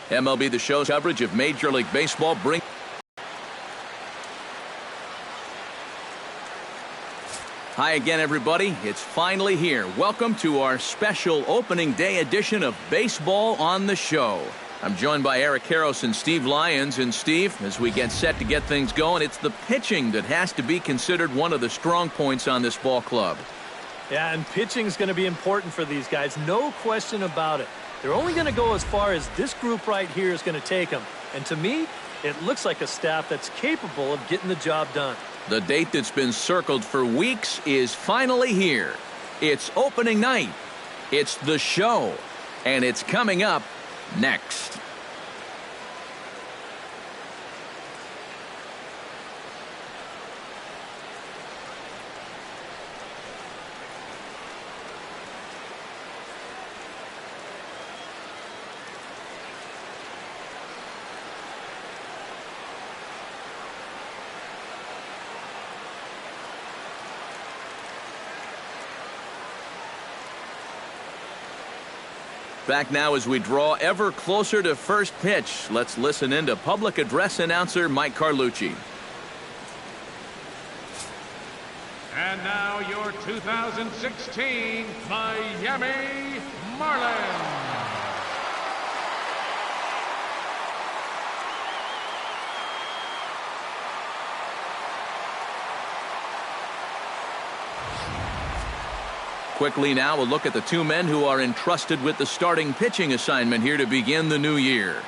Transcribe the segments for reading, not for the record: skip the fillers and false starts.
MLB the Show's coverage of Major League Baseball brings. Hi again, everybody. It's finally here. Welcome to our special opening day edition of Baseball on the Show. I'm joined by Eric Karros and Steve Lyons. And Steve, as we get set to get things going, it's the pitching that has to be considered one of the strong points on this ball club. Yeah, and pitching is going to be important for these guys. No question about it. They're only going to go as far as this group right here is going to take them. And to me, it looks like a staff that's capable of getting the job done. The date that's been circled for weeks is finally here. It's opening night. It's the show. And it's coming up next. Back now as we draw ever closer to first pitch. Let's listen in to public address announcer Mike Carlucci. And now your 2016 Miami Marlins. Quickly now, we'll look at the two men who are entrusted with the starting pitching assignment here to begin the new year.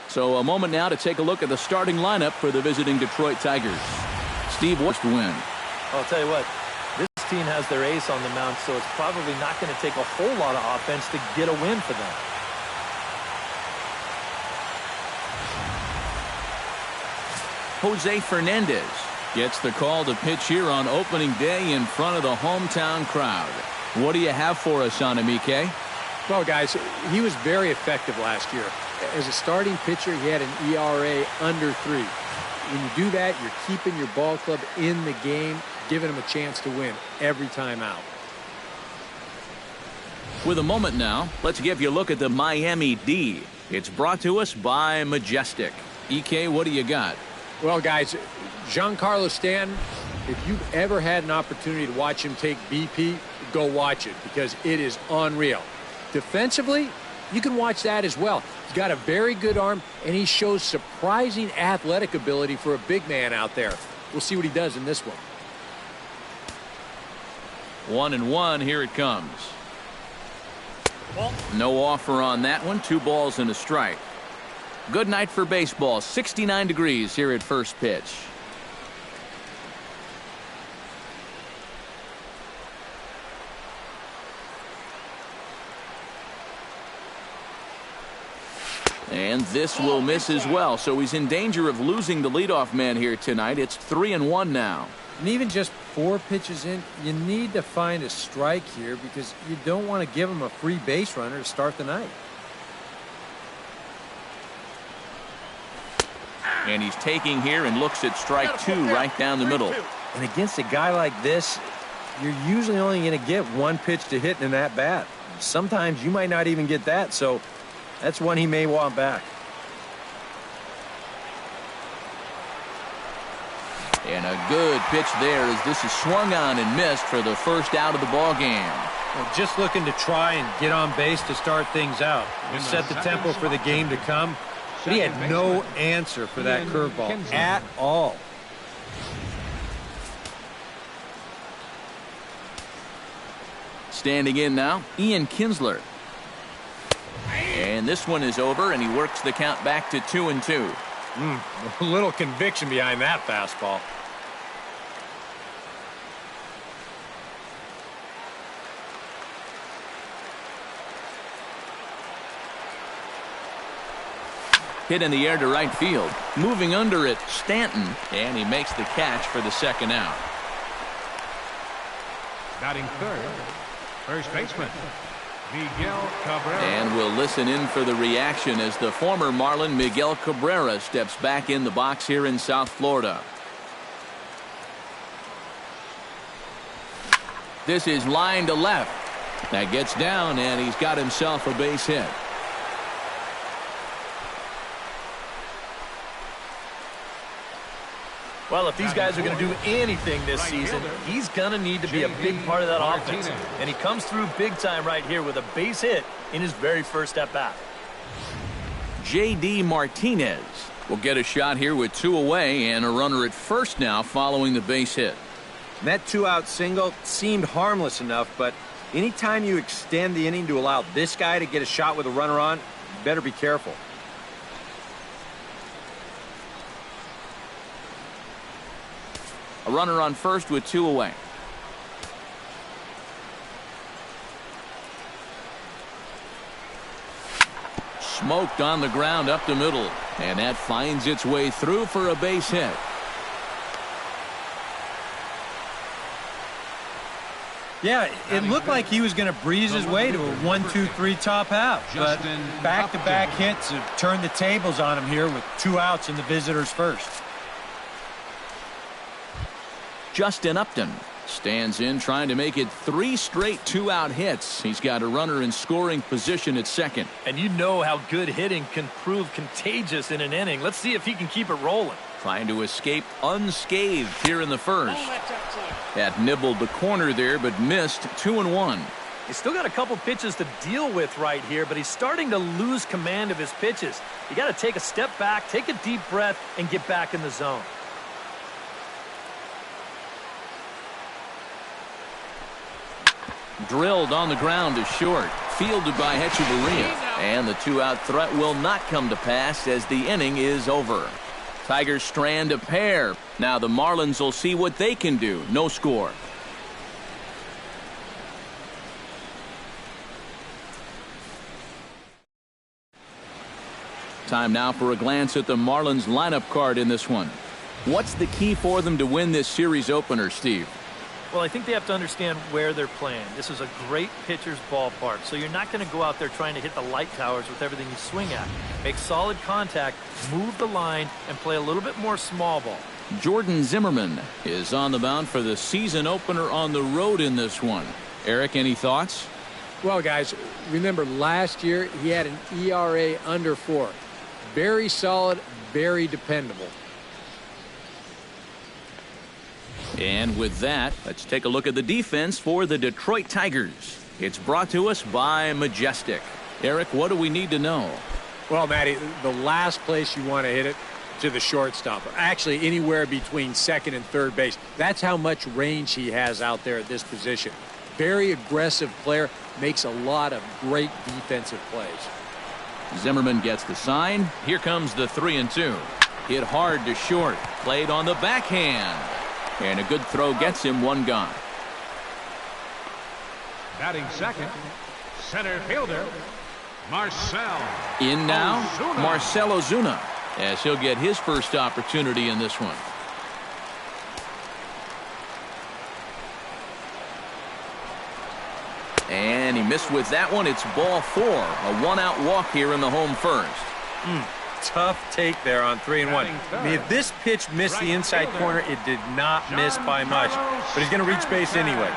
So a moment now to take a look at the starting lineup for the visiting Detroit Tigers. Steve, what's the win? I'll tell you what, this team has their ace on the mound, so it's probably not going to take a whole lot of offense to get a win for them. Jose Fernandez gets the call to pitch here on opening day in front of the hometown crowd. What do you have for us on him, EK? Well, guys, he was very effective last year. As a starting pitcher, he had an ERA under 3. When you do that, you're keeping your ball club in the game, giving them a chance to win every time out. With a moment now, let's give you a look at the Miami D. It's brought to us by Majestic. EK, what do you got? Well, guys, Giancarlo Stanton, if you've ever had an opportunity to watch him take BP, go watch it because it is unreal. Defensively, you can watch that as well. He's got a very good arm, and he shows surprising athletic ability for a big man out there. We'll see what he does in this one. 1-1, here it comes. No offer on that one. 2 balls and a strike. Good night for baseball. 69 degrees here at first pitch. And this will miss as well, so he's in danger of losing the leadoff man here tonight. It's 3-1 now. And even just 4 pitches in, you need to find a strike here because you don't want to give him a free base runner to start the night. And he's taking here and looks at strike 2 right down the middle. And against a guy like this, you're usually only going to get 1 pitch to hit in that bat. Sometimes you might not even get that, so that's one he may want back. And a good pitch there as this is swung on and missed for the first out of the ball game. Well, just looking to try and get on base to start things out. Set the tempo for the game to come. But he had no answer for that curveball at all. Standing in now, KINSLER. And this one is over, and he works the count back to 2-2. A little conviction behind that fastball. Hit in the air to right field. Moving under it, Stanton. And he makes the catch for the second out. Batting third, first baseman, Miguel Cabrera. And we'll listen in for the reaction as the former Marlin Miguel Cabrera steps back in the box here in South Florida. This is line to left. That gets down, and he's got himself a base hit. Well, if these guys are going to do anything this season, he's going to need to be a big part of that offense. And he comes through big time right here with a base hit in his very first at-bat. J.D. Martinez will get a shot here with 2 away and a runner at first now following the base hit. That 2-out single seemed harmless enough, but anytime you extend the inning to allow this guy to get a shot with a runner on, you better be careful. A runner on first with 2 away. Smoked on the ground up the middle, and that finds its way through for a base hit. Yeah, it looked like he was going to breeze his way to a 1-2-3 top half, but back-to-back hits have turned the tables on him here with 2 outs in the visitors' first. Justin Upton stands in trying to make it 3 straight 2-out hits. He's got a runner in scoring position at second. And you know how good hitting can prove contagious in an inning. Let's see if he can keep it rolling. Trying to escape unscathed here in the first. That nibbled the corner there, but missed 2-1. He's still got a couple pitches to deal with right here, but he's starting to lose command of his pitches. You got to take a step back, take a deep breath, and get back in the zone. Drilled on the ground to short. Fielded by Hechavarria. And the 2-out threat will not come to pass as the inning is over. Tigers strand a pair. Now the Marlins will see what they can do. No score. Time now for a glance at the Marlins lineup card in this one. What's the key for them to win this series opener, Steve? Well, I think they have to understand where they're playing. This is a great pitcher's ballpark, so you're not going to go out there trying to hit the light towers with everything you swing at. Make solid contact, move the line, and play a little bit more small ball. Jordan Zimmermann is on the mound for the season opener on the road in this one. Eric, any thoughts? Well, guys, remember last year he had an ERA under 4. Very solid, very dependable. And with that, let's take a look at the defense for the Detroit Tigers. It's brought to us by Majestic. Eric, what do we need to know? Well, Matty, the last place you want to hit it to the shortstop. Actually, anywhere between second and third base. That's how much range he has out there at this position. Very aggressive player, makes a lot of great defensive plays. Zimmermann gets the sign. Here comes the 3-2. Hit hard to short. Played on the backhand. And a good throw gets him 1 gone. Batting second, center fielder, Marcell. In now, OZUNA. Marcell OZUNA, as he'll get his first opportunity in this one. And he missed with that one. It's ball 4. A 1-out walk here in the home first. Tough take there on 3-1. I mean, if this pitch missed the inside corner, it did not miss by much. But he's going to reach base anyway.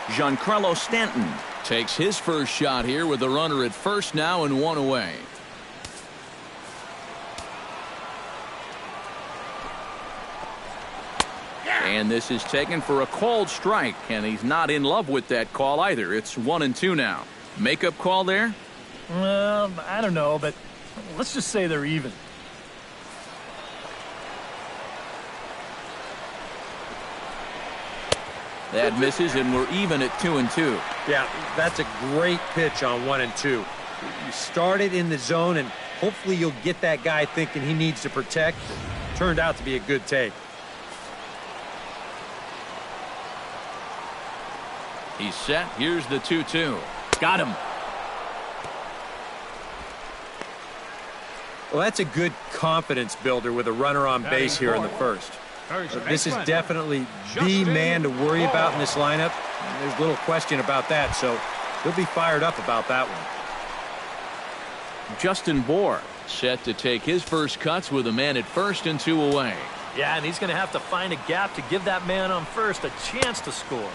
Giancarlo Stanton takes his first shot here with a runner at first now and 1 away. And this is taken for a called strike, and he's not in love with that call either. It's 1-2 now. Makeup call there? Well, I don't know, but let's just say they're even. That misses, and we're even at 2-2. Yeah, that's a great pitch on 1-2. You started in the zone, and hopefully you'll get that guy thinking he needs to protect. Turned out to be a good take. He's set. Here's the 2-2. Got him. Well, that's a good confidence builder with a runner on base here in the first. This is definitely the man to worry about in this lineup. There's little question about that, so he'll be fired up about that one. Justin Bour set to take his first cuts with a man at first and 2 away. Yeah, and he's going to have to find a gap to give that man on first a chance to score.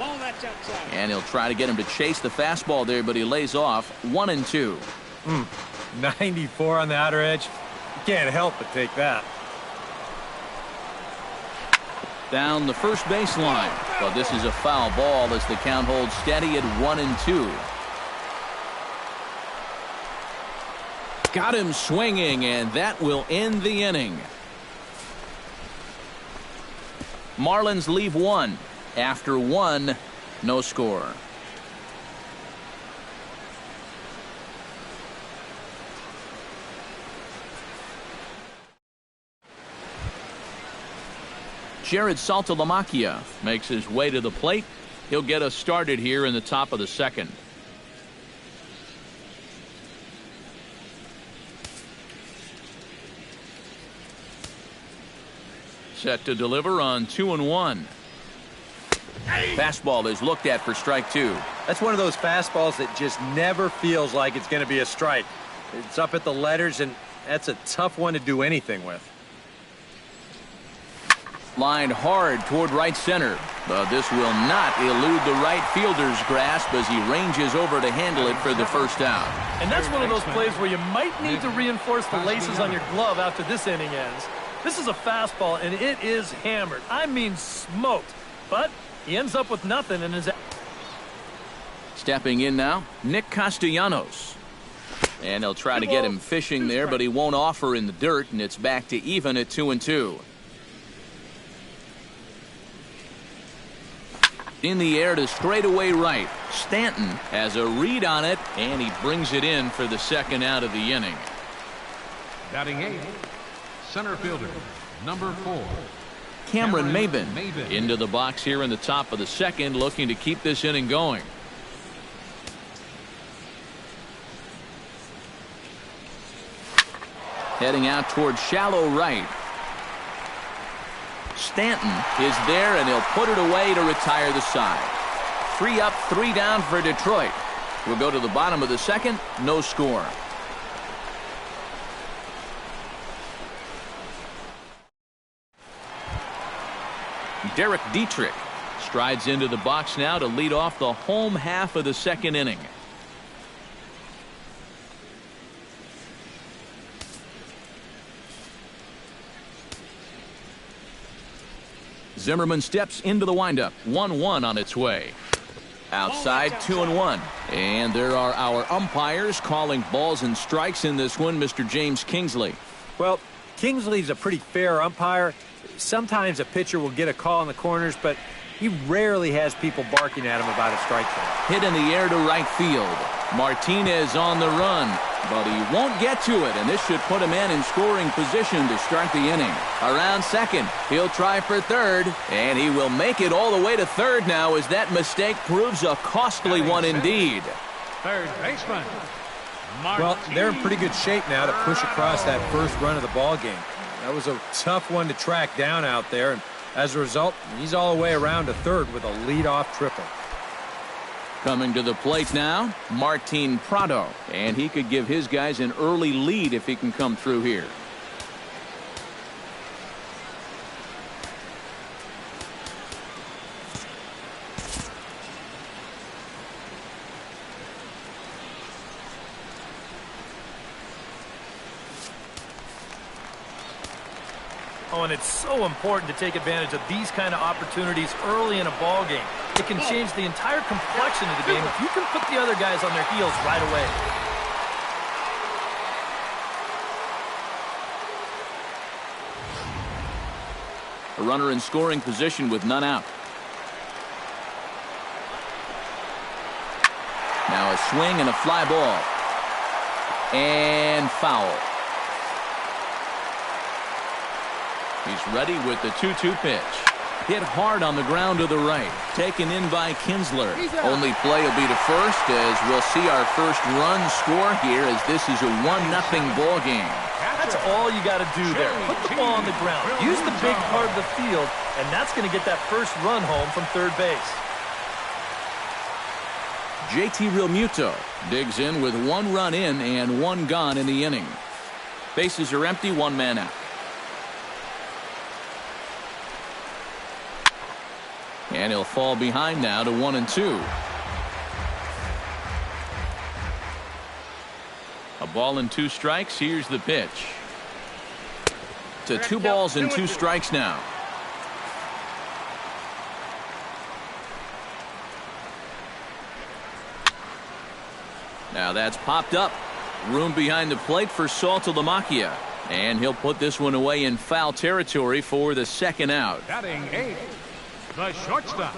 And he'll try to get him to chase the fastball there, but he lays off 1-2. 94 on the outer edge. You can't help but take that. Down the first baseline, but this is a foul ball as the count holds steady at 1-2. Got him swinging, and that will end the inning. Marlins leave one. After one, no score. Jared Saltalamacchia makes his way to the plate. He'll get us started here in the top of the second. Set to deliver on 2-1. Fastball is looked at for strike two. That's one of those fastballs that just never feels like it's going to be a strike. It's up at the letters, and that's a tough one to do anything with. Lined hard toward right center, but this will not elude the right fielder's grasp as he ranges over to handle it for the first out. And that's one of those plays where you might need to reinforce the laces on your glove after this inning ends. This is a fastball, and it is hammered. I mean smoked. But he ends up with nothing in his... Stepping in now, Nick Castellanos. And he'll try to get him fishing there, but he won't offer in the dirt, and it's back to even at 2-2. In the air to straightaway right. Stanton has a read on it, and he brings it in for the second out of the inning. Batting eighth, center fielder, number 4. Cameron Maybin into the box here in the top of the second, looking to keep this inning going. Heading out toward shallow right. Stanton is there, and he'll put it away to retire the side. 3 up, 3 down for Detroit. We'll go to the bottom of the second, no score. Derek Dietrich strides into the box now to lead off the home half of the second inning. Zimmermann steps into the windup. 1-1 on its way. Outside, 2-1. And there are our umpires calling balls and strikes in this one, Mr. James Kingsley. Well, Kingsley's a pretty fair umpire. Sometimes a pitcher will get a call in the corners, but he rarely has people barking at him about a strike zone. Hit in the air to right field. Martinez on the run, but he won't get to it, and this should put him in scoring position to start the inning. Around second, he'll try for third, and he will make it all the way to third now as that mistake proves a costly one indeed. Third baseman, Well, they're in pretty good shape now to push across that first run of the ball game. That was a tough one to track down out there, and as a result, he's all the way around to third with a leadoff triple. Coming to the plate now, Martin Prado, and he could give his guys an early lead if he can come through here. Oh, and it's so important to take advantage of these kind of opportunities early in a ball game. It can change the entire complexion of the game if you can put the other guys on their heels right away. A runner in scoring position with none out. Now a swing and a fly ball. And foul. He's ready with the 2-2 pitch. Hit hard on the ground to the right. Taken in by Kinsler. Only play will be to first as we'll see our first run score here as this is a 1-0 ball game. That's all you got to do there. Put the ball on the ground. Use the big part of the field, and that's going to get that first run home from third base. JT Realmuto digs in with 1 run in and 1 gone in the inning. Bases are empty, 1 man out. And he'll fall behind now to 1-2. A ball and 2 strikes. Here's the pitch. To 2 balls and 2 strikes now. Now that's popped up. Room behind the plate for Saltalamacchia. And he'll put this one away in foul territory for the 2nd out. Batting 8th, the shortstop,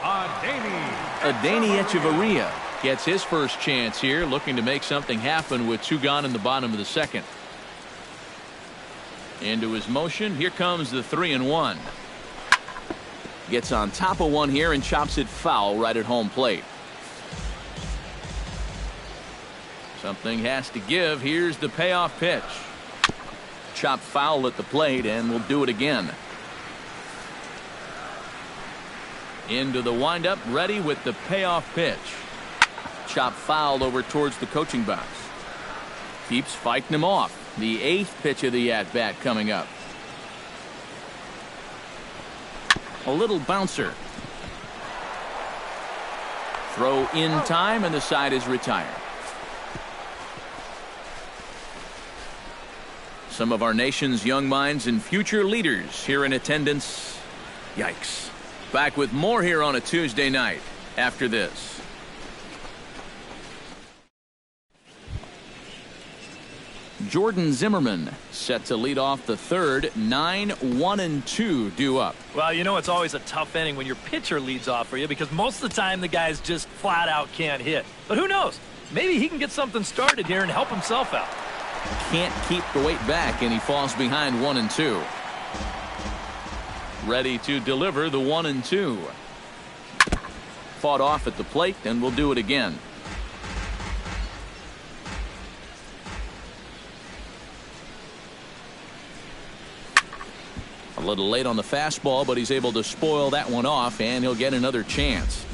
Adeiny Echeverria gets his first chance here, looking to make something happen with 2 gone in the bottom of the 2nd. Into his motion. Here comes the 3-1. Gets on top of one here and chops it foul right at home plate. Something has to give. Here's the payoff pitch. Chopped foul at the plate, and we'll do it again. Into the windup, ready with the payoff pitch. Chopped foul over towards the coaching box. Keeps fighting him off. The 8th pitch of the at-bat coming up. A little bouncer. Throw in time, and the side is retired. Some of our nation's young minds and future leaders here in attendance. Yikes. Back with more here on a Tuesday night after this. Jordan Zimmermann set to lead off the 3rd. 9-1-2 due up. Well, you know, it's always a tough inning when your pitcher leads off for you because most of the time the guys just flat out can't hit. But who knows? Maybe he can get something started here and help himself out. Can't keep the weight back, and he falls behind 1-2. Ready to deliver the 1-2. Fought off at the plate, and we'll do it again. A little late on the fastball, but he's able to spoil that one off, and he'll get another chance.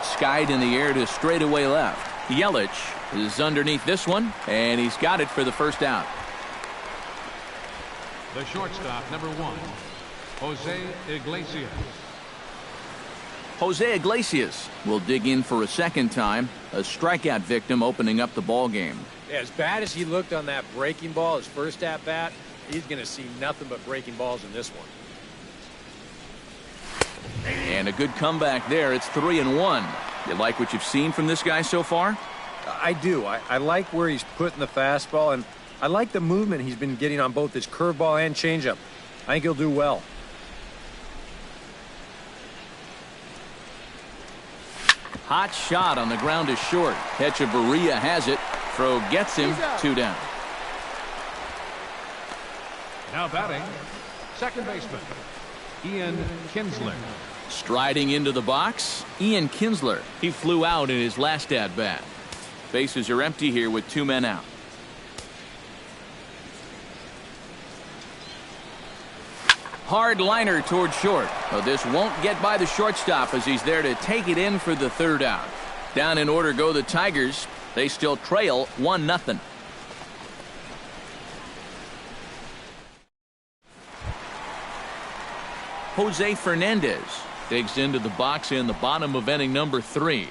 Skied in the air to straightaway left. Yelich is underneath this one, and he's got it for the 1st out. The shortstop, number 1, Jose Iglesias. Jose Iglesias will dig in for a 2nd time. A strikeout victim opening up the ball game. Yeah, as bad as he looked on that breaking ball, his first at-bat, he's going to see nothing but breaking balls in this one. And a good comeback there. It's 3-1. You like what you've seen from this guy so far? I do. I like where he's putting the fastball, and I like the movement he's been getting on both his curveball and changeup. I think he'll do well. Hot shot on the ground is short. Echeverria has it. Throw gets him. 2 down. Now batting, 2nd baseman, Ian Kinsler. Striding into the box, Ian Kinsler. He flew out in his last at-bat. Bases are empty here with 2 men out. Hard liner toward short. Well, this won't get by the shortstop as he's there to take it in for the 3rd out. Down in order go the Tigers. They still trail 1-0. Jose Fernandez digs into the box in the bottom of inning number 3.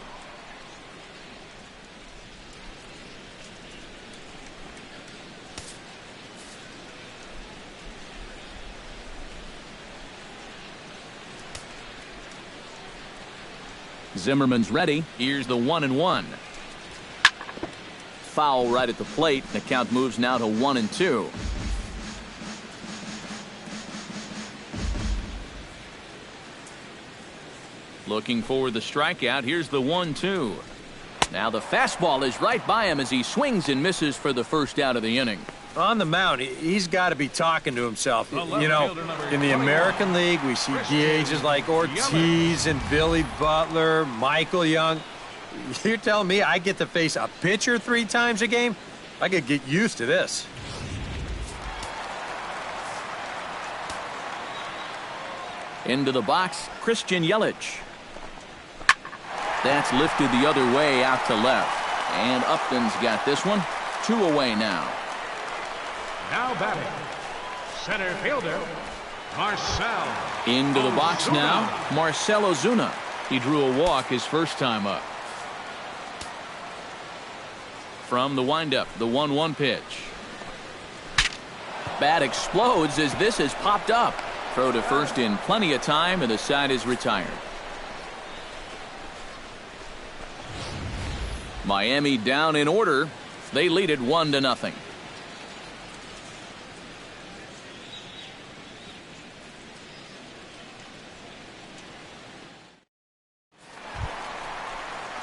Zimmerman's ready. Here's the 1-1. Foul right at the plate. The count moves now to 1-2. Looking for the strikeout. Here's the 1-2. Now the fastball is right by him as he swings and misses for the 1st out of the inning. On the mound, he's got to be talking to himself. You know, in the American League, we see DHs like Ortiz and Billy Butler, Michael Young. You're telling me I get to face a pitcher 3 times a game? I could get used to this. Into the box, Christian Yelich. That's lifted the other way out to left. And Upton's got this one. 2 away now. Now batting, center fielder, Marcell. Into the box now, Marcell OZUNA. He drew a walk his first time up. From the windup, the 1-1 pitch. Bat explodes as this has popped up. Throw to first in plenty of time, and the side is retired. Miami down in order. They lead it 1-0.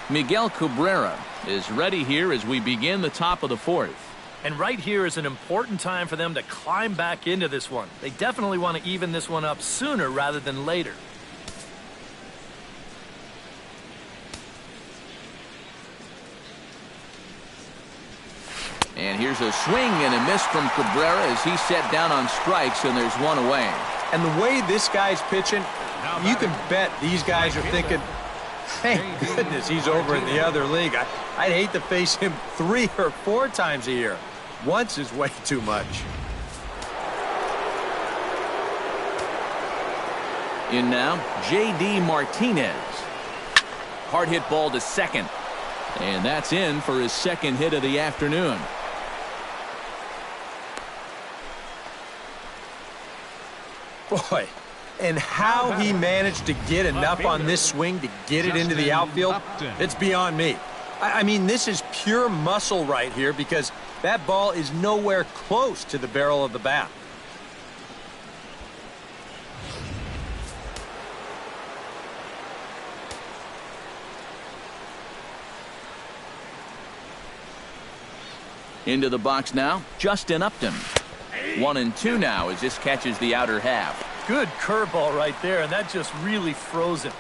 Miguel Cabrera is ready here as we begin the top of the fourth. And right here is an important time for them to climb back into this one. They definitely want to even this one up sooner rather than later. And here's a swing and a miss from Cabrera as he's set down on strikes, and there's one away. And the way this guy's pitching, you can bet these guys are thinking, thank goodness he's over in the other league. I'd hate to face him 3 or 4 times a year. Once is way too much. In now, J.D. Martinez. Hard hit ball to second. And that's in for his second hit of the afternoon. Boy, and how he managed to get enough on this swing to get it into the outfield, it's beyond me. I mean, this is pure muscle right here because that ball is nowhere close to the barrel of the bat. Into the box now, Justin Upton. 1-2 now as this catches the outer half. Good curveball right there, and that just really froze him.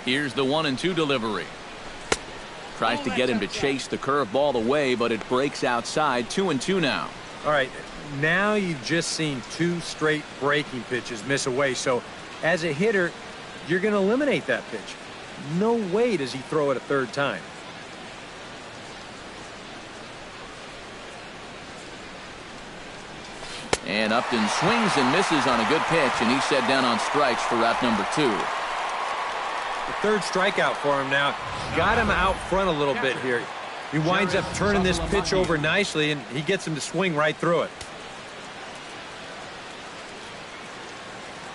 Here's the 1-2 delivery. Tries to get him to chase the curveball away, but it breaks outside. 2-2 now. All right, now you've just seen 2 straight breaking pitches miss away. So as a hitter, you're going to eliminate that pitch. No way does he throw it a 3rd time. And Upton swings and misses on a good pitch, and he's set down on strikes for route number 2. The 3rd strikeout for him now. Got him out front a little bit here. He winds up turning this pitch over nicely, and he gets him to swing right through it.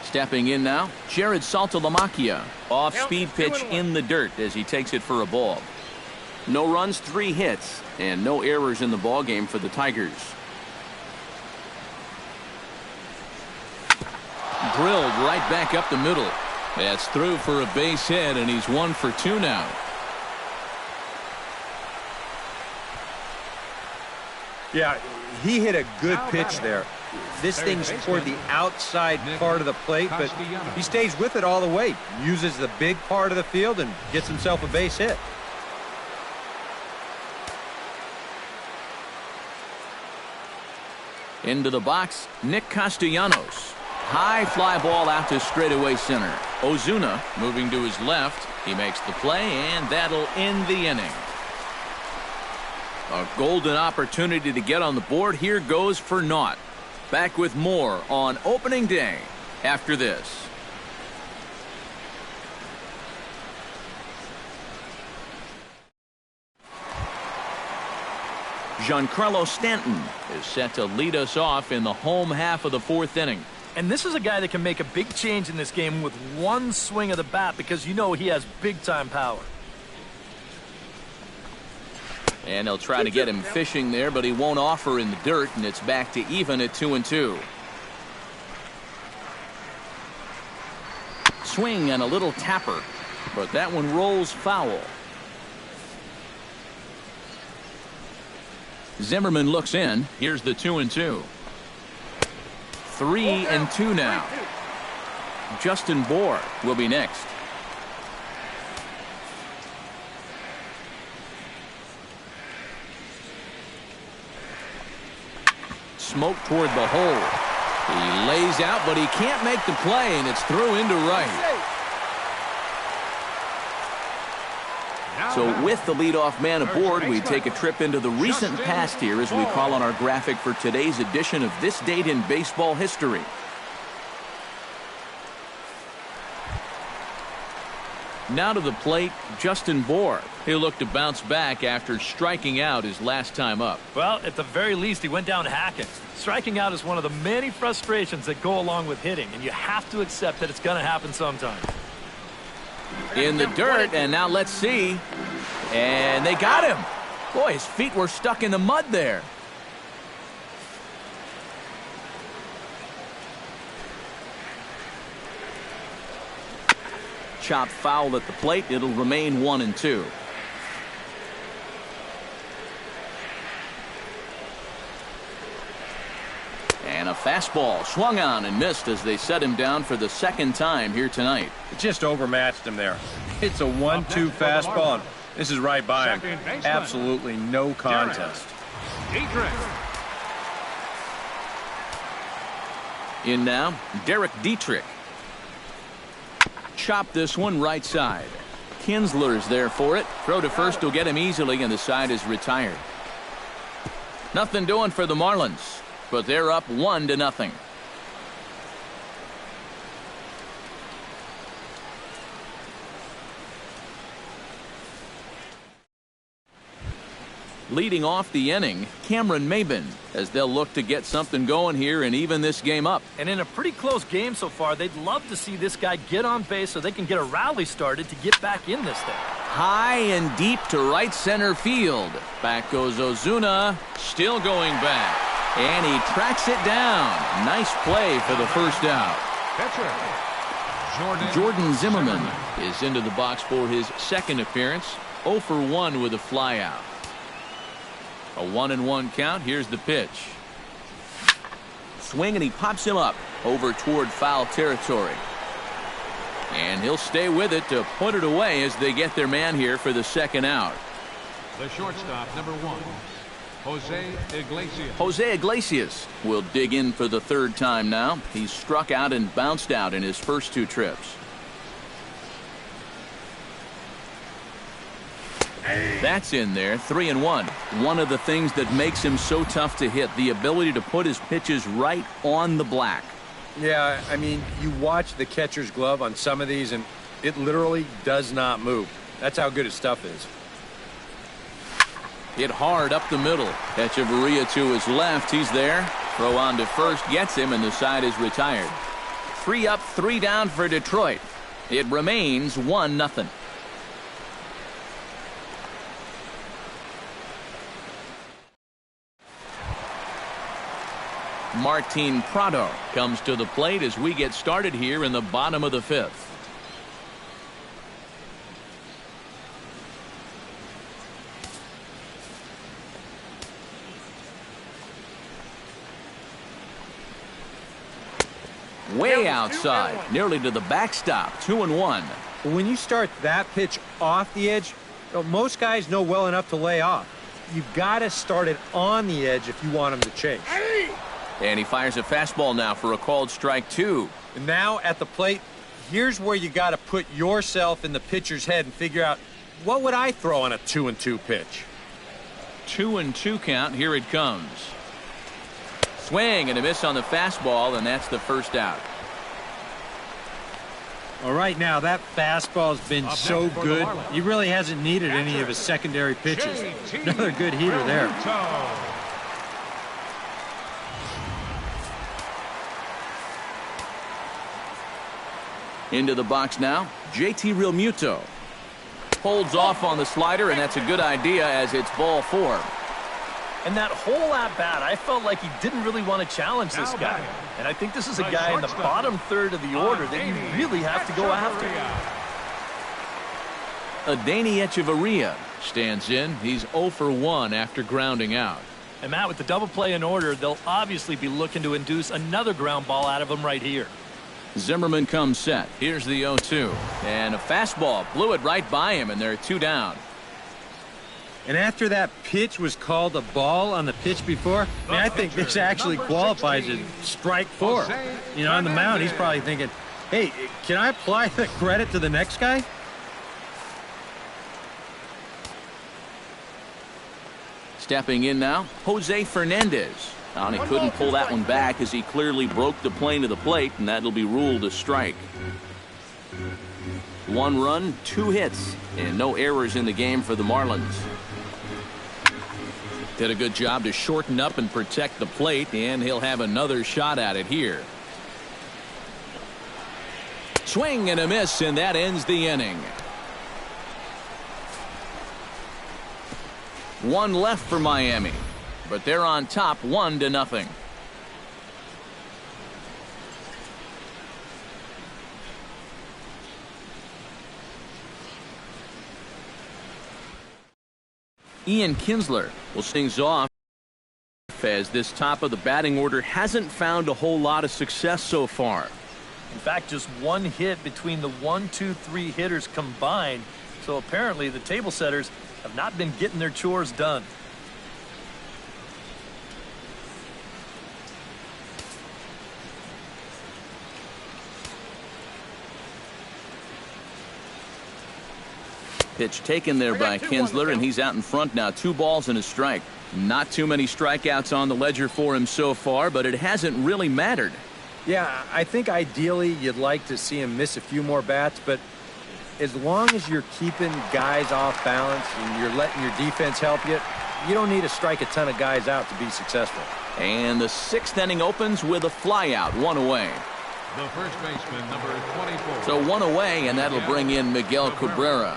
Stepping in now, Jared Saltalamacchia. Off-speed pitch in the dirt as he takes it for a ball. No runs, 3 hits, and no errors in the ballgame for the Tigers. Drilled right back up the middle. That's through for a base hit, and he's 1 for 2 now. Yeah, he hit a good pitch there. This thing's toward the outside part of the plate, but he stays with it all the way. Uses the big part of the field and gets himself a base hit. Into the box, Nick Castellanos. High fly ball out to straightaway center. OZUNA moving to his left. He makes the play, and that'll end the inning. A golden opportunity to get on the board here goes for naught. Back with more on opening day after this. Giancarlo Stanton is set to lead us off in the home half of the 4th inning. And this is a guy that can make a big change in this game with one swing of the bat because you know he has big-time power. And they'll try to get him fishing there, but he won't offer in the dirt, and it's back to even at 2-2. Swing and a little tapper, but that one rolls foul. Zimmermann looks in. Here's the 2-2. 3-2 now. Justin Bour will be next. Smoke toward the hole. He lays out, but he can't make the play, and it's through into right. So with the leadoff man aboard, we take a trip into the recent past here as we call on our graphic for today's edition of This Date in Baseball History. Now to the plate, Justin Bour. He'll look to bounce back after striking out his last time up. Well, at the very least, he went down hacking. Striking out is one of the many frustrations that go along with hitting, and you have to accept that it's going to happen sometime. In the dirt, and now let's see. And they got him. Boy, his feet were stuck in the mud there. Chopped foul at the plate. It'll remain 1-2. And a fastball swung on and missed as they set him down for the second time here tonight. It just overmatched him there. It's a 1-2 fastball. And this is right by him. Absolutely no contest. In now, Derek Dietrich. Chop this one right side. Kinsler's there for it. Throw to first will get him easily, and the side is retired. Nothing doing for the Marlins, but they're up 1-0. Leading off the inning, Cameron Maybin, as they'll look to get something going here and even this game up. And in a pretty close game so far, they'd love to see this guy get on base so they can get a rally started to get back in this thing. High and deep to right center field. Back goes Ozuna, still going back. And he tracks it down. Nice play for the first out. Jordan Zimmermann is into the box for his second appearance. 0 for 1 with a flyout. A 1-1 count. Here's the pitch. Swing, and he pops him up over toward foul territory. And he'll stay with it to put it away as they get their man here for the second out. The shortstop, number 1, Jose Iglesias. Jose Iglesias will dig in for the third time now. He's struck out and bounced out in his first 2 trips. That's in there. 3-1. One of the things that makes him so tough to hit, the ability to put his pitches right on the black. Yeah, I mean, you watch the catcher's glove on some of these, and it literally does not move. That's how good his stuff is. Hit hard up the middle. Echeverria to his left. He's there. Throw on to first. Gets him, and the side is retired. 3 up, 3 down for Detroit. It remains 1-0. Martin Prado comes to the plate as we get started here in the bottom of the 5th. Way outside, nearly to the backstop. 2-1. When you start that pitch off the edge, most guys know well enough to lay off. You've got to start it on the edge if you want them to chase. And he fires a fastball now for a called strike 2. And now at the plate, here's where you got to put yourself in the pitcher's head and figure out, what would I throw on a 2-2 pitch? 2-2 count. Here it comes. Swing and a miss on the fastball, and that's the first out. All right, now that fastball's been so good, he really hasn't needed any of his secondary pitches. Another good heater there. Into the box now, JT Realmuto. Holds off on the slider, and that's a good idea as it's ball 4. And that whole at-bat, I felt like he didn't really want to challenge this guy. And I think this is a guy in the bottom third of the order that you really have to go after. Adeiny Echeverria stands in. He's 0 for 1 after grounding out. And Matt, with the double play in order, they'll obviously be looking to induce another ground ball out of him right here. Zimmermann comes set. Here's the 0-2. And a fastball blew it right by him, and they're 2 down. And after that pitch was called a ball on the pitch before, I mean, I think this actually qualifies as strike 4. You know, on the mound, he's probably thinking, hey, can I apply the credit to the next guy? Stepping in now, Jose Fernandez. And he couldn't pull that one back as he clearly broke the plane of the plate, and that'll be ruled a strike. 1 run, 2 hits, and no errors in the game for the Marlins. Did a good job to shorten up and protect the plate, and he'll have another shot at it here. Swing and a miss, and that ends the inning. 1 left for Miami, but they're on top 1-0. Ian Kinsler will sing things off as this top of the batting order hasn't found a whole lot of success so far. In fact, just 1 hit between the 1, 2, 3 hitters combined. So apparently the table setters have not been getting their chores done. Pitch taken there by Kinsler, and he's out in front now. 2 balls and a strike. Not too many strikeouts on the ledger for him so far, but it hasn't really mattered. Yeah, I think ideally you'd like to see him miss a few more bats, but as long as you're keeping guys off balance and you're letting your defense help you, you don't need to strike a ton of guys out to be successful. And the 6th inning opens with a flyout, 1 away. The first baseman, number 24. So 1 away, and that'll bring in Miguel Cabrera.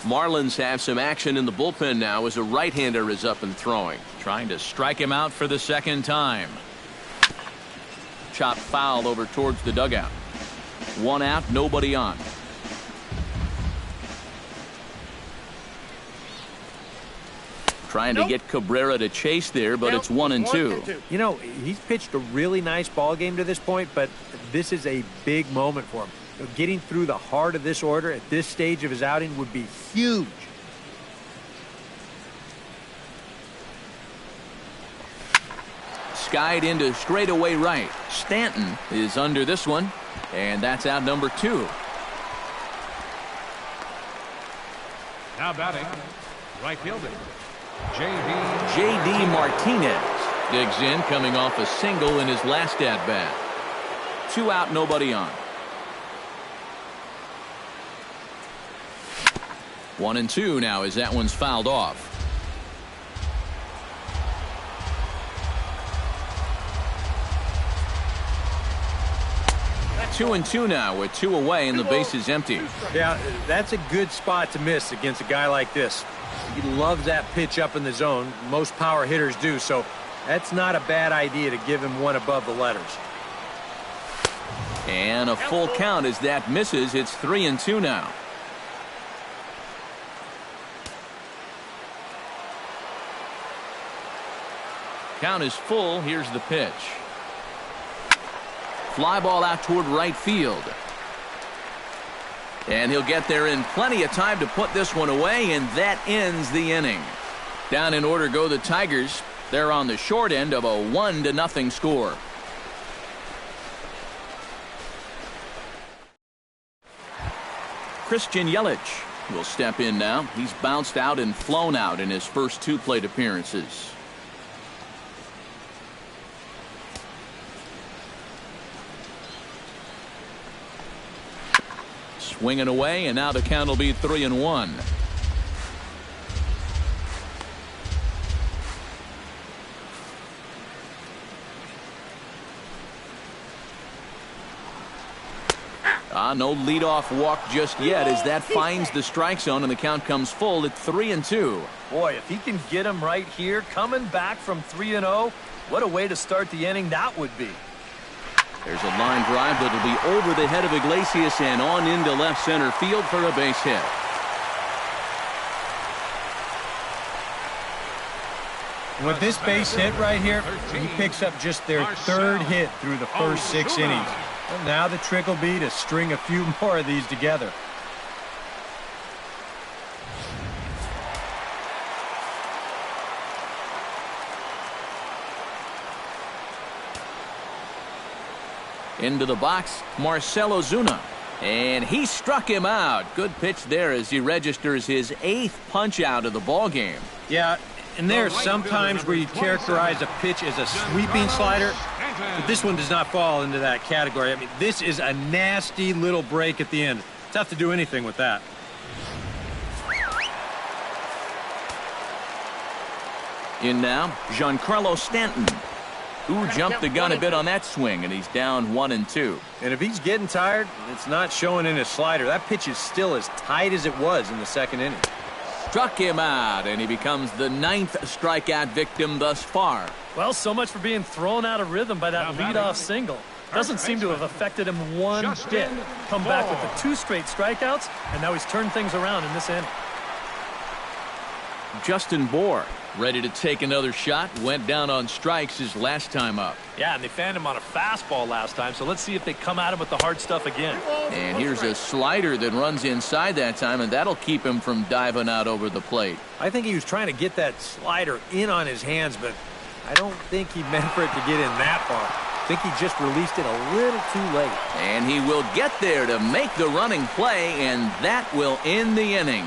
Marlins have some action in the bullpen now as a right-hander is up and throwing. Trying to strike him out for the 2nd time. Chopped foul over towards the dugout. 1 out, nobody on. Trying to get Cabrera to chase there, but it's 1-2. You know, he's pitched a really nice ball game to this point, but this is a big moment for him. Getting through the heart of this order at this stage of his outing would be huge. Skied into straightaway right. Stanton is under this one, and that's out number 2. Now batting, right fielder, J.D. Martinez digs in, coming off a single in his last at-bat. 2 out, nobody on. 1-2 now as that one's fouled off. 2-2 now with 2 away and the base is empty. Yeah, that's a good spot to miss against a guy like this. He loves that pitch up in the zone. Most power hitters do, so that's not a bad idea to give him one above the letters. And a full count as that misses. It's 3-2 now. Count is full. Here's the pitch. Fly ball out toward right field. And he'll get there in plenty of time to put this one away, and that ends the inning. Down in order go the Tigers. They're on the short end of a 1-0 score. Christian Yelich will step in now. He's bounced out and flown out in his first 2 plate appearances. Swinging away, and now the count will be 3-1. No leadoff walk just yet as that finds the strike zone, and the count comes full at 3-2. Boy, if he can get him right here, coming back from 3-0, what a way to start the inning that would be. There's a line drive that'll be over the head of Iglesias and on into left center field for a base hit. With this base hit right here, he picks up just their 3rd hit through the first 6 innings. Well, now the trick will be to string a few more of these together. Into the box, Marcell Ozuna. And he struck him out. Good pitch there as he registers his 8th punch out of the ball game. Yeah, and there's some times where you characterize a pitch as a sweeping slider, but this one does not fall into that category. I mean, this is a nasty little break at the end. Tough to do anything with that. In now, Giancarlo Stanton, who jumped the gun a bit on that swing, and he's down 1-2. And if he's getting tired, it's not showing in his slider. That pitch is still as tight as it was in the 2nd inning. Struck him out, and he becomes the 9th strikeout victim thus far. Well, so much for being thrown out of rhythm by that leadoff single. Doesn't seem to have affected him one bit. Come back with the 2 straight strikeouts, and now he's turned things around in this inning. Justin Bour, ready to take another shot, went down on strikes his last time up. Yeah, and they fanned him on a fastball last time, so let's see if they come at him with the hard stuff again. And here's a slider that runs inside that time, and that'll keep him from diving out over the plate. I think he was trying to get that slider in on his hands, but I don't think he meant for it to get in that far. I think he just released it a little too late. And he will get there to make the running play, and that will end the inning.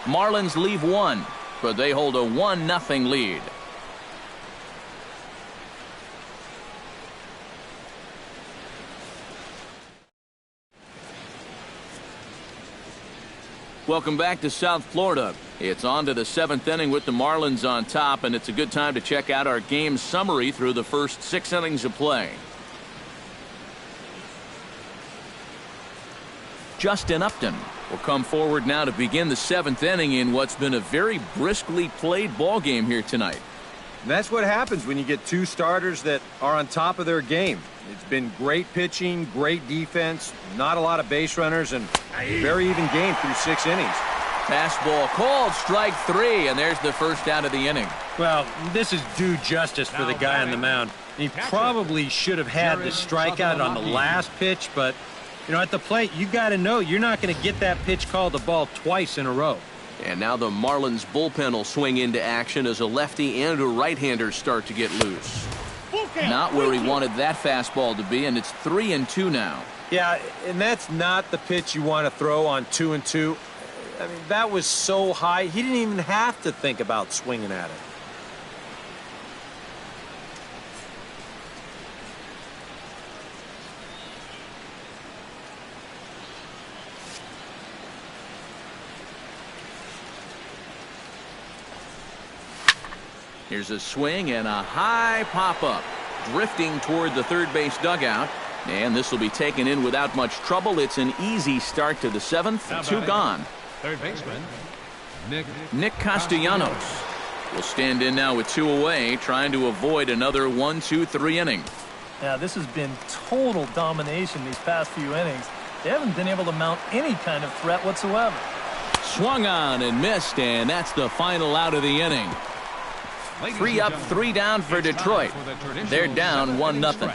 Marlins leave 1, but they hold a 1-0 lead. Welcome back to South Florida. It's on to the 7th inning with the Marlins on top, and it's a good time to check out our game summary through the first 6 innings of play. Justin Upton will come forward now to begin the 7th inning in what's been a very briskly played ball game here tonight. And that's what happens when you get 2 starters that are on top of their game. It's been great pitching, great defense, not a lot of base runners, and very even game through 6 innings. Fastball called, strike 3, and there's the first out of the inning. Well, this is due justice for the guy on the mound. He probably should have had the strikeout on the last pitch, but you know, at the plate, you got to know you're not going to get that pitch called the ball twice in a row. And now the Marlins bullpen will swing into action as a lefty and a right-hander start to get loose. Not where he wanted that fastball to be, and it's 3-2 now. Yeah, and that's not the pitch you want to throw on 2-2. I mean, that was so high, he didn't even have to think about swinging at it. Here's a swing and a high pop-up, drifting toward the third base dugout. And this will be taken in without much trouble. It's an easy start to the 7th. 2 gone. Third baseman, Nick Castellanos will stand in now with 2 away, trying to avoid another 1-2-3 inning. Yeah, this has been total domination these past few innings. They haven't been able to mount any kind of threat whatsoever. Swung on and missed, and that's the final out of the inning. 3 up, 3 down for Detroit. They're down 1-0.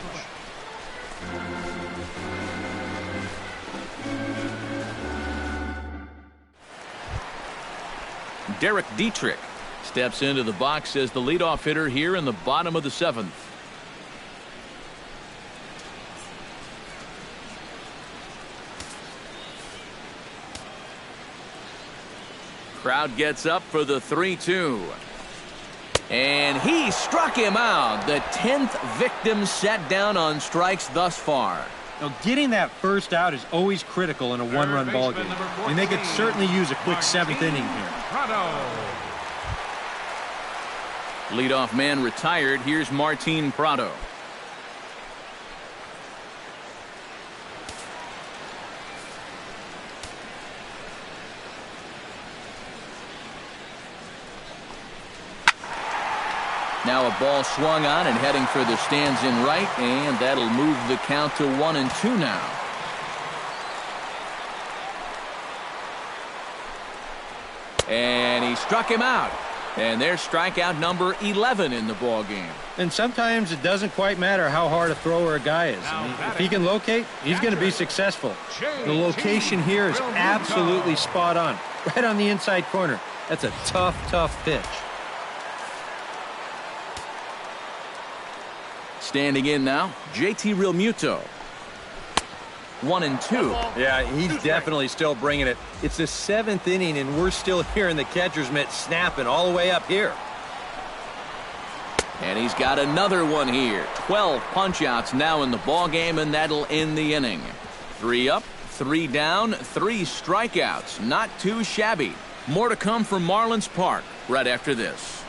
Derek Dietrich steps into the box as the leadoff hitter here in the bottom of the 7th. Crowd gets up for the 3-2. And he struck him out. The 10th victim set down on strikes thus far. Now, getting that first out is always critical in a 1-run ball game. I mean, they could certainly use a quick 7th inning here. Leadoff man retired. Here's Martin Prado. Now a ball swung on and heading for the stands in right, and that'll move the count to 1-2 now. And he struck him out. And there's strikeout number 11 in the ball game. And sometimes it doesn't quite matter how hard a thrower a guy is. I mean, if he can locate, he's going to be successful. The location here is absolutely spot on. Right on the inside corner. That's a tough pitch. Standing in now, JT Realmuto. 1-2. Yeah, he's definitely still bringing it. It's the 7th inning, and we're still hearing the catcher's mitt snapping all the way up here. And he's got another one here. 12 punch-outs now in the ball game, and that'll end the inning. 3 up, 3 down, 3 strikeouts. Not too shabby. More to come from Marlins Park right after this.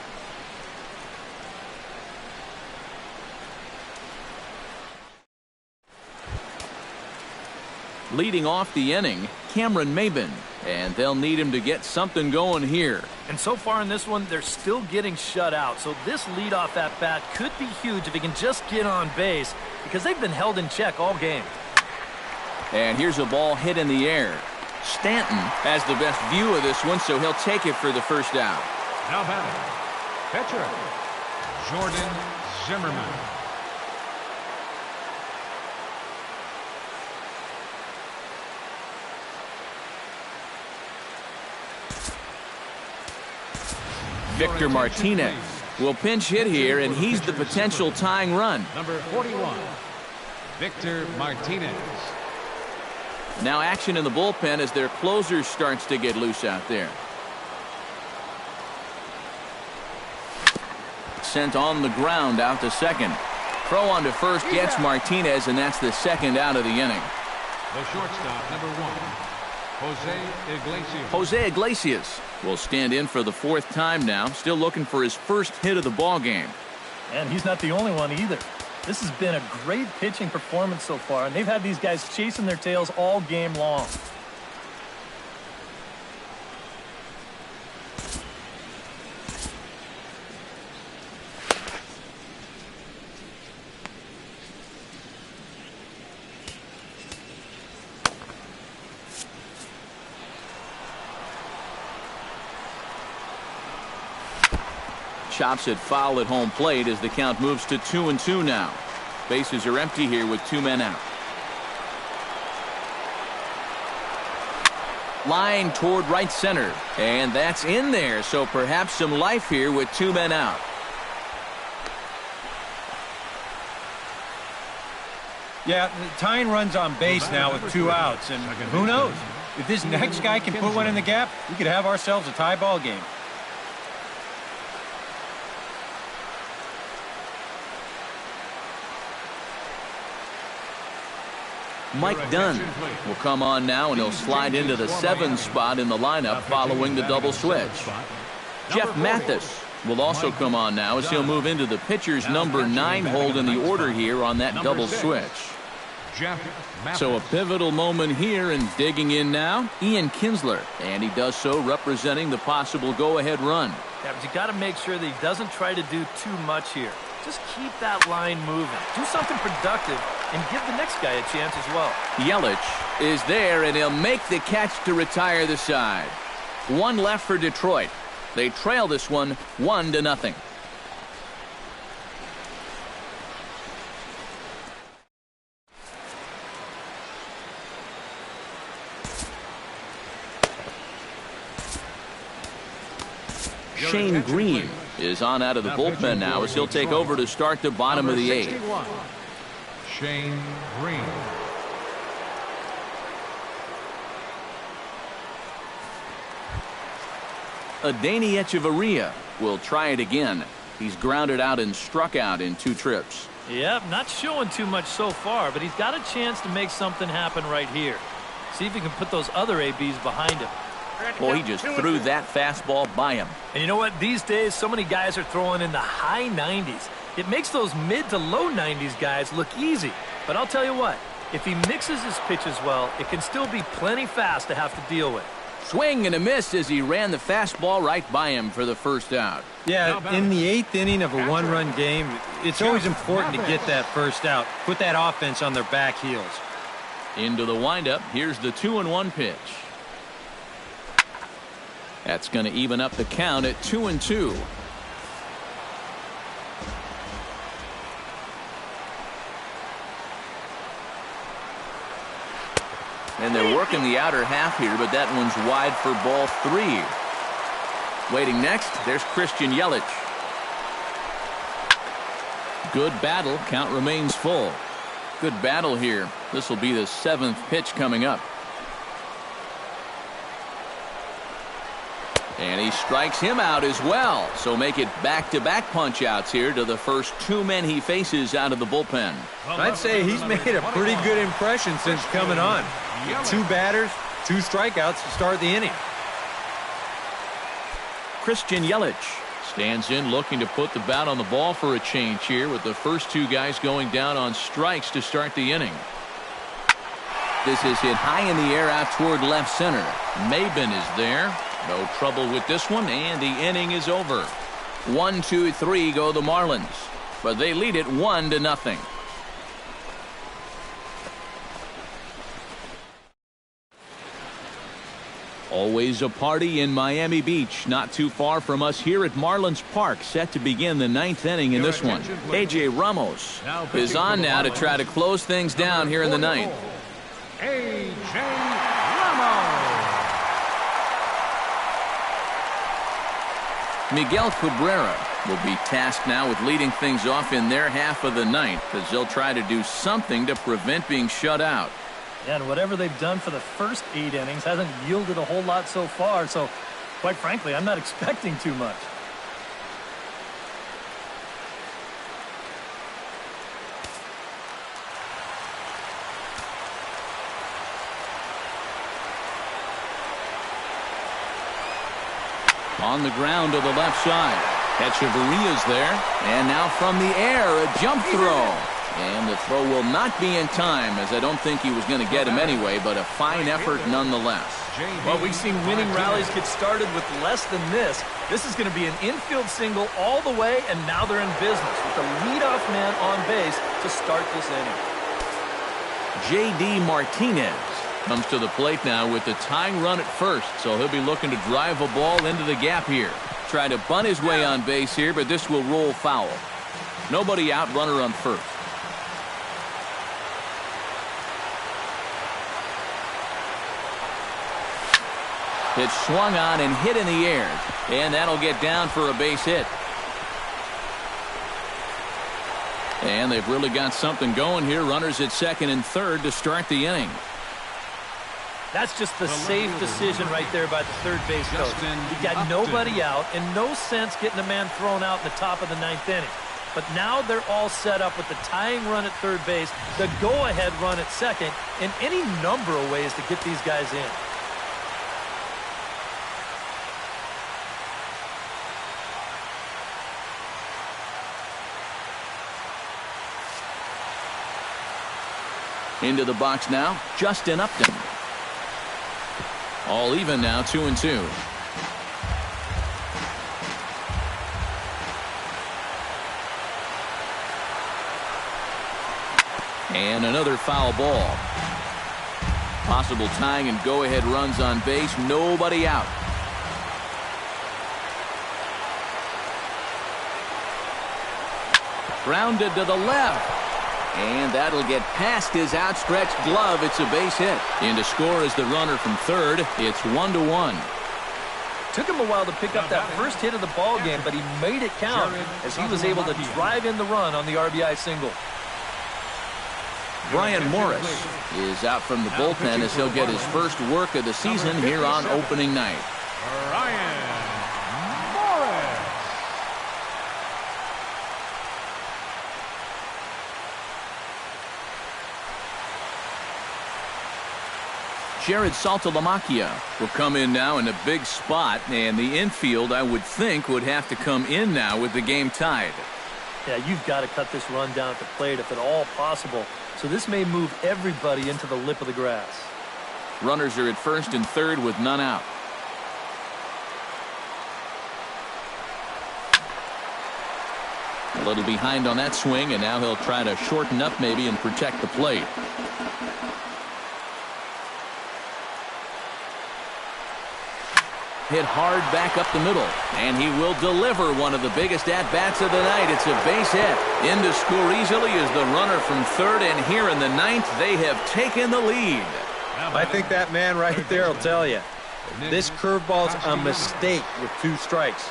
Leading off the inning, Cameron MAYBIN, and they'll need him to get something going here. And so far in this one, they're still getting shut out. So this leadoff at bat could be huge if he can just get on base, because they've been held in check all game. And here's a ball hit in the air. Stanton has the best view of this one, so he'll take it for the first out. Now batting, pitcher, Jordan Zimmermann. Victor Martinez will pinch hit here, and he's the potential tying run. Number 41, Victor Martinez. Now action in the bullpen as their closer starts to get loose out there. Sent on the ground out to second. Throw on to first gets Martinez, and that's the second out of the inning. The shortstop, number 1, Jose Iglesias. Jose Iglesias will stand in for the 4th time now, still looking for his first hit of the ball game. And he's not the only one either. This has been a great pitching performance so far, and they've had these guys chasing their tails all game long. Chops it foul at home plate as the count moves to 2-2 now. Bases are empty here with 2 men out. Line toward right center, and that's in there, so perhaps some life here with 2 men out. Yeah, tying runs on base now with 2 outs, and who knows? If this next guy can put one in the gap, we could have ourselves a tie ball game. Mike Dunn will come on now, and he'll slide into the 7th spot in the lineup following the double switch. Jeff Mathis will also come on now as he'll move into the pitcher's number 9 hold in the order here on that double switch. So a pivotal moment here, and digging in now, Ian Kinsler, and he does so representing the possible go-ahead run. Yeah, but you got to make sure that he doesn't try to do too much here. Just keep that line moving. Do something productive and give the next guy a chance as well. Yelich is there, and he'll make the catch to retire the side. 1 left for Detroit. They trail this one 1-0. Shane Green is on out of the bullpen now as he'll take over to start the bottom of the 8th. Shane Green. Adeiny Echeverria will try it again. He's grounded out and struck out in 2 trips. Yep, not showing too much so far, but he's got a chance to make something happen right here. See if he can put those other ABs behind him. Well, he just threw that fastball by him. And you know what? These days, so many guys are throwing in the high 90s. It makes those mid to low 90s guys look easy. But I'll tell you what, if he mixes his pitches well, it can still be plenty fast to have to deal with. Swing and a miss as he ran the fastball right by him for the first out. Yeah, in the 8th inning of a 1-run game, it's always important to get that first out. Put that offense on their back heels. Into the windup, here's the 2-1 pitch. That's going to even up the count at 2-2. And they're working the outer half here, but that one's wide for ball 3. Waiting next, there's Christian Yelich. Good battle. Count remains full. Good battle here. This will be the 7th pitch coming up. And he strikes him out as well. So make it back-to-back punch-outs here to the first 2 men he faces out of the bullpen. I'd say he's made a pretty good impression since coming on. 2 batters, 2 strikeouts to start the inning. Christian Yelich stands in looking to put the bat on the ball for a change here with the first 2 guys going down on strikes to start the inning. This is hit high in the air out toward left center. MAYBIN is there. No trouble with this one, and the inning is over. 1, 2, 3 go the Marlins, but they lead it 1-0. Always a party in Miami Beach, not too far from us here at Marlins Park, set to begin the 9th inning in this one. A.J. Ramos is on now to try to close things down here in the 9th. A.J. Ramos. Miguel Cabrera will be tasked now with leading things off in their half of the 9th as they'll try to do something to prevent being shut out. Yeah, and whatever they've done for the first 8 innings hasn't yielded a whole lot so far, so quite frankly, I'm not expecting too much. On the ground to the left side. Echeverria's there. And now from the air, a jump throw. And the throw will not be in time, as I don't think he was going to get him anyway, but a fine effort nonetheless. Well, we've seen winning rallies get started with less than this. This is going to be an infield single all the way, and now they're in business with the leadoff man on base to start this inning. J.D. Martinez comes to the plate now with the tying run at first, so he'll be looking to drive a ball into the gap here. Try to bunt his way on base here, but this will roll foul. Nobody out, runner on first. It's swung on and hit in the air, and that'll get down for a base hit. And they've really got something going here. Runners at second and third to start the inning. That's just the safe decision right there by the third base coach. You got nobody out and no sense getting a man thrown out in the top of the 9th inning. But now they're all set up with the tying run at third base, the go-ahead run at second, and any number of ways to get these guys in. Into the box now, Justin Upton. All even now, 2-2. And another foul ball. Possible tying and go-ahead runs on base. Nobody out. Grounded to the left. And that'll get past his outstretched glove. It's a base hit. In to score is the runner from third. It's 1-1. Took him a while to pick up that first hit of the ball game, but he made it count as he was able to drive in the run on the RBI single. Brian Morris is out from the bullpen as he'll get his first work of the season here on opening night. Brian Morris. Jared Saltalamacchia will come in now in a big spot, and the infield, I would think, would have to come in now with the game tied. Yeah, you've got to cut this run down at the plate if at all possible. So this may move everybody into the lip of the grass. Runners are at first and third with none out. A little behind on that swing, and now he'll try to shorten up maybe and protect the plate. Hit hard back up the middle, and he will deliver one of the biggest at-bats of the night. It's a base hit. In to score easily is the runner from third, and here in the 9th, they have taken the lead. I think that man right there will tell you. This curveball's a mistake with 2 strikes.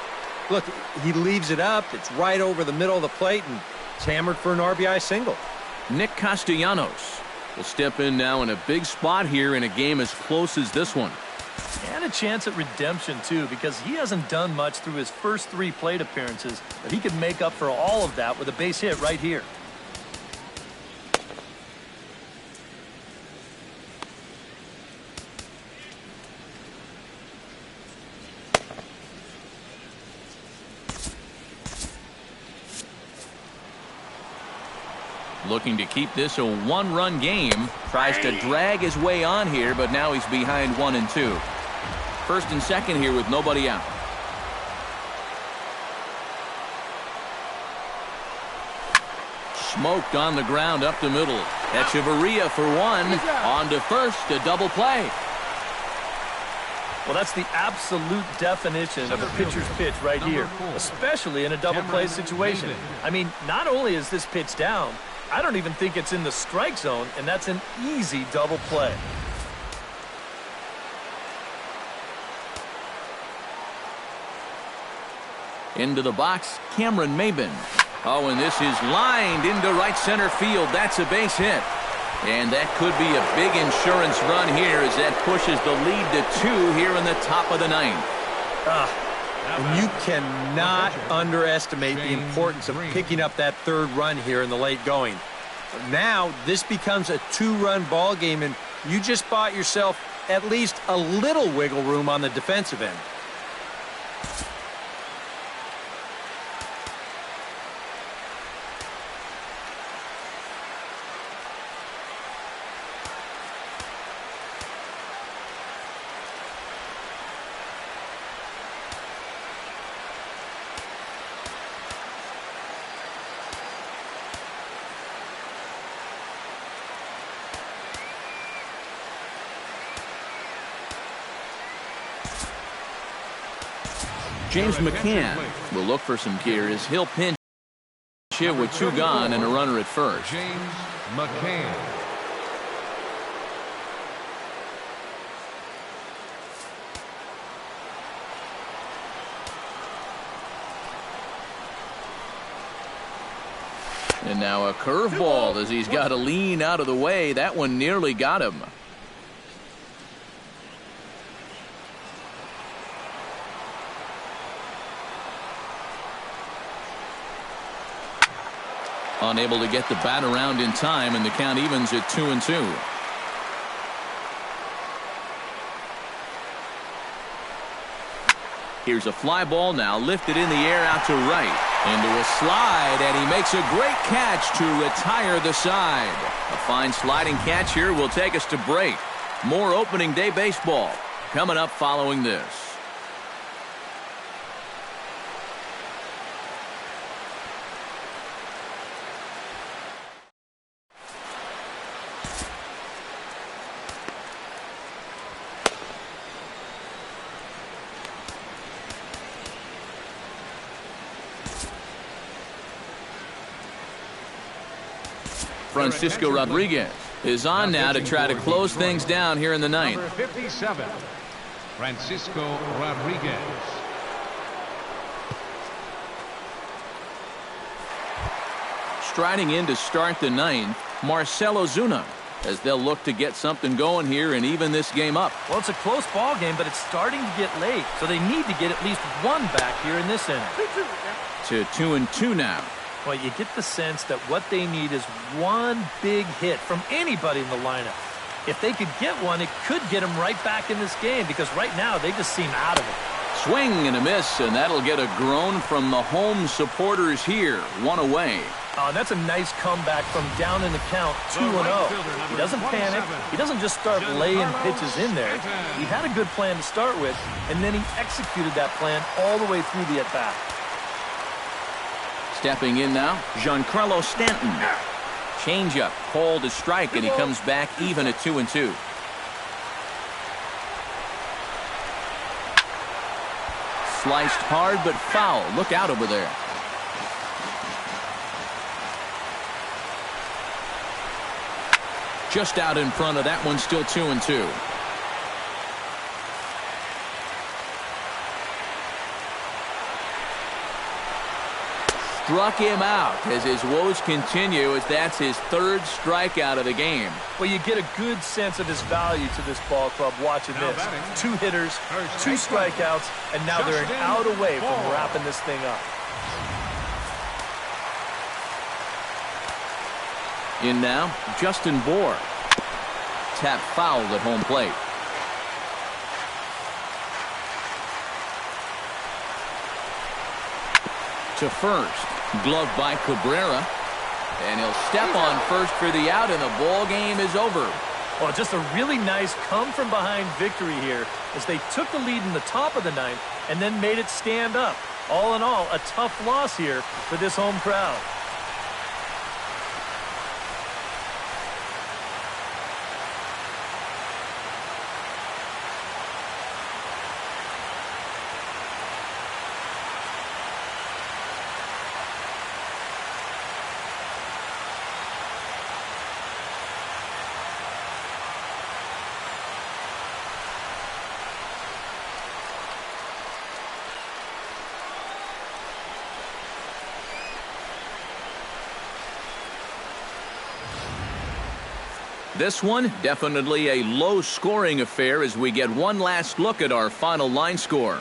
Look, he leaves it up. It's right over the middle of the plate, and it's hammered for an RBI single. Nick Castellanos will step in now in a big spot here in a game as close as this one. And a chance at redemption, too, because he hasn't done much through his first 3 plate appearances, but he could make up for all of that with a base hit right here. Looking to keep this a 1-run game. Tries to drag his way on here, but now he's behind 1 and 2. First and second here with nobody out. Smoked on the ground up the middle. Echeverria for 1. On to first, a double play. Well, that's the absolute definition of a pitcher's pitch right here, especially in a double play situation. I mean, not only is this pitch down, I don't even think it's in the strike zone, and that's an easy double play. Into the box, Cameron Maybin. Oh, and this is lined into right center field. That's a base hit. And that could be a big insurance run here as that pushes the lead to 2 here in the top of the 9th. And you cannot underestimate the importance of picking up that 3rd run here in the late going. Now, this becomes a 2-run ball game, and you just bought yourself at least a little wiggle room on the defensive end. James McCann will look for some gear as he'll pinch hit with 2 gone and a runner at first. James McCann. And now a curveball as he's got to lean out of the way. That one nearly got him. Unable to get the bat around in time, and the count evens at 2 and 2. Here's a fly ball now lifted in the air out to right. Into a slide, and he makes a great catch to retire the side. A fine sliding catch here will take us to break. More opening day baseball coming up following this. Francisco Rodriguez is on now to try to close things down here in the 9th. Number 57, Francisco Rodriguez. Striding in to start the 9th, Marcell Ozuna, as they'll look to get something going here and even this game up. Well, it's a close ball game, but it's starting to get late, so they need to get at least 1 back here in this inning. To 2 and 2 now. Well, you get the sense that what they need is 1 big hit from anybody in the lineup. If they could get one, it could get them right back in this game, because right now they just seem out of it. Swing and a miss, and that'll get a groan from the home supporters here. 1 away. Oh, that's a nice comeback from down in the count, 2-0. He doesn't panic. He doesn't just start laying pitches in there. He had a good plan to start with, and then he executed that plan all the way through the at-bat. Stepping in now, Giancarlo Stanton. Changeup, called to strike, and he comes back even at 2 and 2. Sliced hard but foul. Look out over there. Just out in front of that one, still 2 and 2. struck him out as his woes continue, as that's his third strikeout of the game. Well, you get a good sense of his value to this ball club watching this. 2 hitters, 2 strikeouts, and now they're an out away from wrapping this thing up. In now, Justin Bour. Tap fouled at home plate. To first, gloved by Cabrera, and he'll step on first for the out, and the ball game is over. Well, just a really nice come-from-behind victory here as they took the lead in the top of the 9th and then made it stand up. All in all, a tough loss here for this home crowd. This one, definitely a low-scoring affair as we get one last look at our final line score.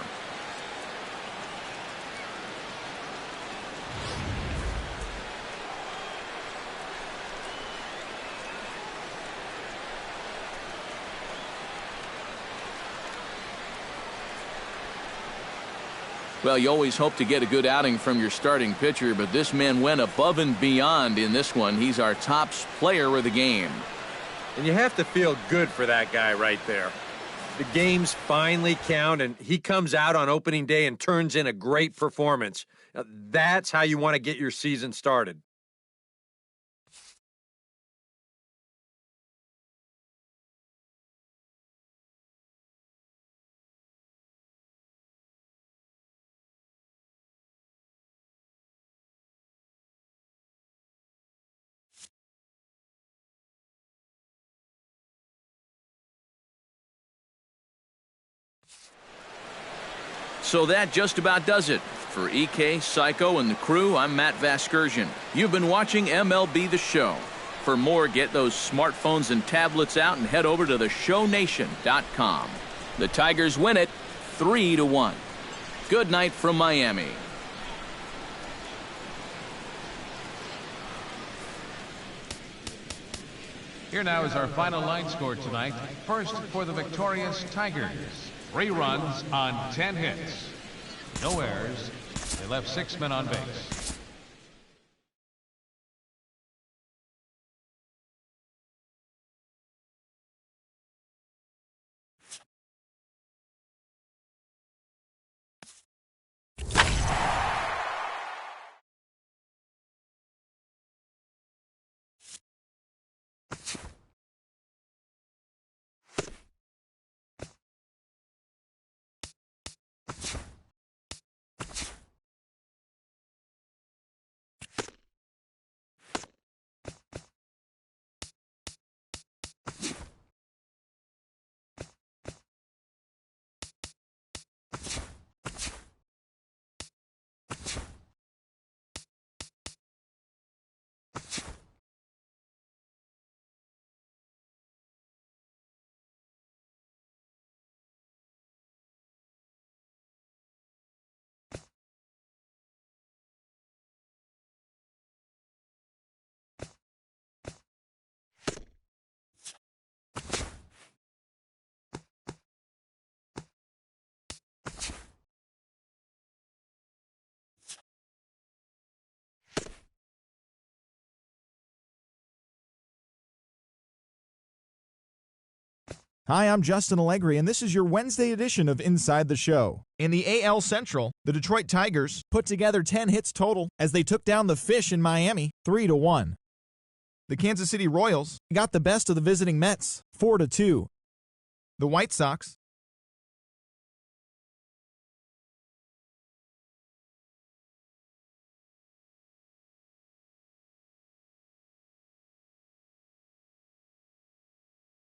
Well, you always hope to get a good outing from your starting pitcher, but this man went above and beyond in this one. He's our top player of the game. And you have to feel good for that guy right there. The games finally count, and he comes out on opening day and turns in a great performance. Now, that's how you want to get your season started. So that just about does it. For EK, Psycho, and the crew, I'm Matt Vasgersian. You've been watching MLB The Show. For more, get those smartphones and tablets out and head over to theshownation.com. The Tigers win it 3-1. Good night from Miami. Here now is our final line score tonight. First for the victorious Tigers. 3 runs on 10 hits. No errors. They left 6 men on base. Hi, I'm Justin Allegri, and this is your Wednesday edition of Inside the Show. In the AL Central, the Detroit Tigers put together 10 hits total as they took down the Fish in Miami 3-1. The Kansas City Royals got the best of the visiting Mets 4-2. The White Sox